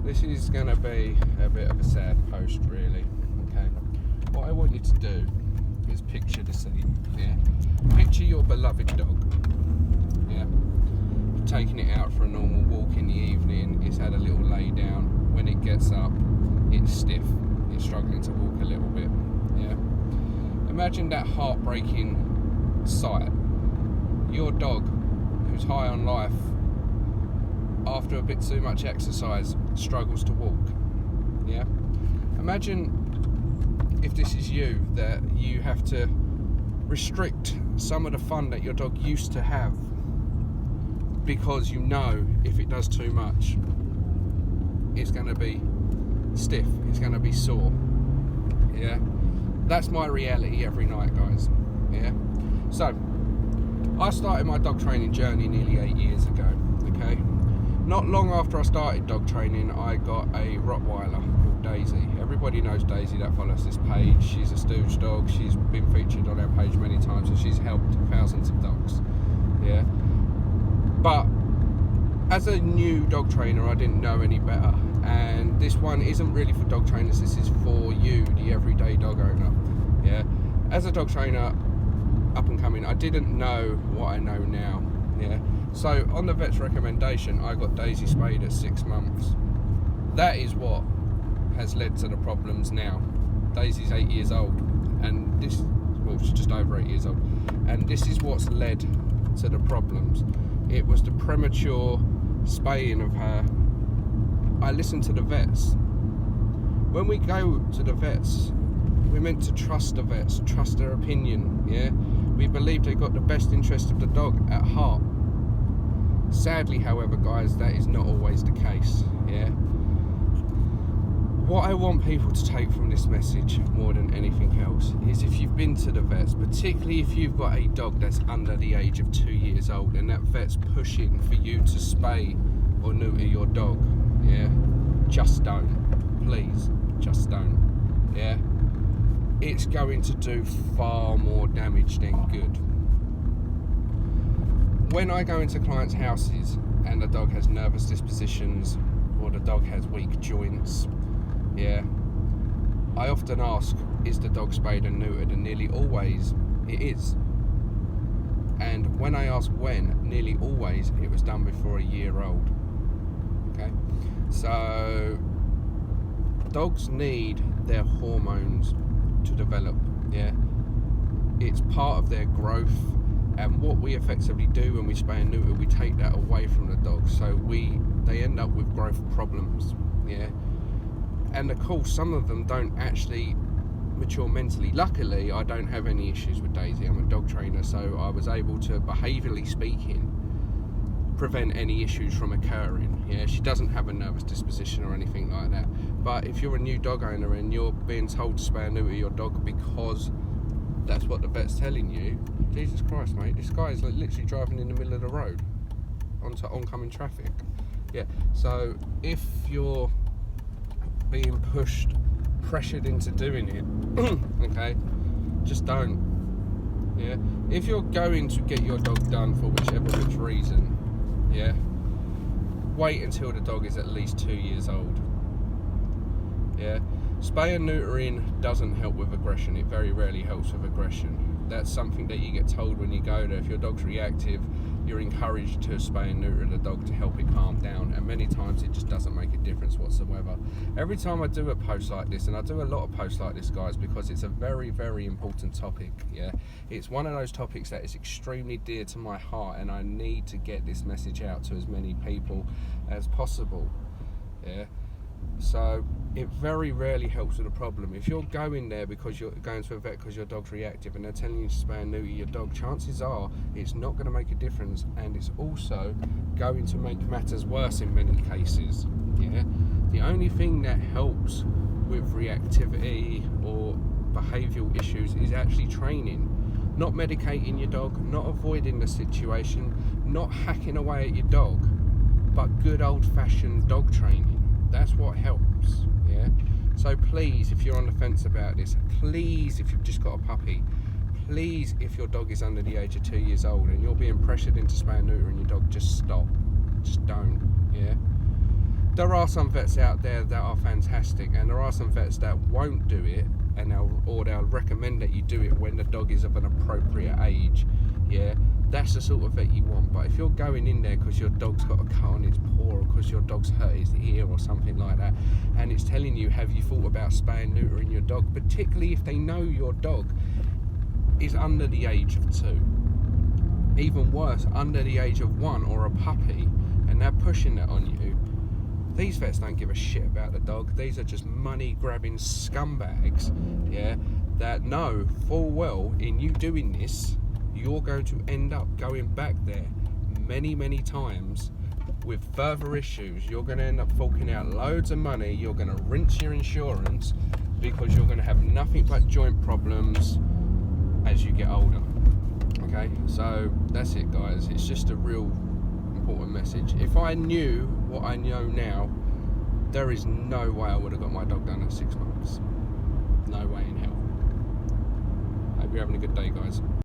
this is going to be a bit of a sad post, really. Okay, what I want you to do is picture the scene. Yeah, picture your beloved dog. Yeah, you're taking it out for a normal walk in the evening. It's had a little lay down. When it gets up, it's stiff. It's struggling to walk a little bit. Yeah, imagine that heartbreaking sight. Your dog, who's high on life, after a bit too much exercise, struggles to walk. Yeah, imagine if this is you, that you have to restrict some of the fun that your dog used to have because you know if it does too much, it's going to be stiff, it's going to be sore. Yeah, that's my reality every night, guys. Yeah, so I started my dog training journey nearly 8 years ago. Okay, not long after I started dog training, I got a Rottweiler called Daisy. Everybody knows Daisy that follows this page. She's a stooge dog. She's been featured on our page many times, and she's helped thousands of dogs. Yeah, but as a new dog trainer, I didn't know any better. And this one isn't really for dog trainers. This is for you, the everyday dog owner. Yeah, as a dog trainer, up and coming, I didn't know what I know now. Yeah, so on the vet's recommendation, I got Daisy spayed at 6 months. That is what has led to the problems now. Daisy's 8 years old, and this, well, she's just over 8 years old, and this is what's led to the problems. It was the premature spaying of her. I listened to the vets. When we go to the vets, we're meant to trust the vets, trust their opinion. Yeah, we believe they got the best interest of the dog at heart. Sadly, however, guys, that is not always the case. Yeah, what I want people to take from this message more than anything else is, if you've been to the vets, particularly if you've got a dog that's under the age of 2 years old and that vet's pushing for you to spay or neuter your dog, yeah, just don't. Please, just don't. Yeah, it's going to do far more damage than good. When I go into clients' houses and the dog has nervous dispositions or the dog has weak joints, yeah, I often ask, is the dog spayed and neutered? And nearly always it is. And when I ask when, nearly always it was done before a year old. Okay, so dogs need their hormones to develop. Yeah, it's part of their growth, and what we effectively do when we spay and neuter, we take that away from the dog, so they end up with growth problems. Yeah, and of course some of them don't actually mature mentally. Luckily, I don't have any issues with Daisy. I'm a dog trainer, so I was able to, behaviourally speaking, prevent any issues from occurring. Yeah, she doesn't have a nervous disposition or anything like that. But if you're a new dog owner and you're being told to spay and neuter your dog because that's what the vet's telling you, Jesus Christ, mate, this guy is like literally driving in the middle of the road onto oncoming traffic. Yeah, so if you're being pushed, pressured into doing it, okay, just don't. Yeah, if you're going to get your dog done for which reason, yeah, wait until the dog is at least 2 years old. Yeah, spay and neutering doesn't help with aggression. It very rarely helps with aggression. That's something that you get told when you go there. If your dog's reactive, you're encouraged to spay and neuter the dog to help it calm down, and many times it just doesn't make a difference whatsoever. Every time I do a post like this, and I do a lot of posts like this, guys, because it's a very, very important topic. Yeah, it's one of those topics that is extremely dear to my heart, and I need to get this message out to as many people as possible. Yeah, so it very rarely helps with a problem. If you're going there because you're going to a vet because your dog's reactive and they're telling you to spay and neuter your dog, chances are it's not going to make a difference, and it's also going to make matters worse in many cases. Yeah, the only thing that helps with reactivity or behavioural issues is actually training, not medicating your dog, not avoiding the situation, not hacking away at your dog, but good old-fashioned dog training. That's what helps. Yeah, so please, if you're on the fence about this, please, if you've just got a puppy, please, if your dog is under the age of 2 years old and you're being pressured into spay and neutering your dog, just stop. Just don't. Yeah, there are some vets out there that are fantastic, and there are some vets that won't do it, and they'll recommend that you do it when the dog is of an appropriate age. Yeah, that's the sort of vet you want. But if you're going in there because your dog's got a cut on its paw, or because your dog's hurt its ear or something like that, and it's telling you, have you thought about spaying neutering your dog, particularly if they know your dog is under the age of 2, even worse, under the age of 1 or a puppy, and they're pushing that on you. These vets don't give a shit about the dog. These are just money grabbing scumbags, yeah, that know full well in you doing this, you're going to end up going back there many times with further issues. You're going to end up forking out loads of money. You're going to rinse your insurance because you're going to have nothing but joint problems as you get older. Okay, so that's it, guys. It's just a real important message. If I knew what I know now, there is no way I would have got my dog done at 6 months. No way in hell. Hope you're having a good day, guys.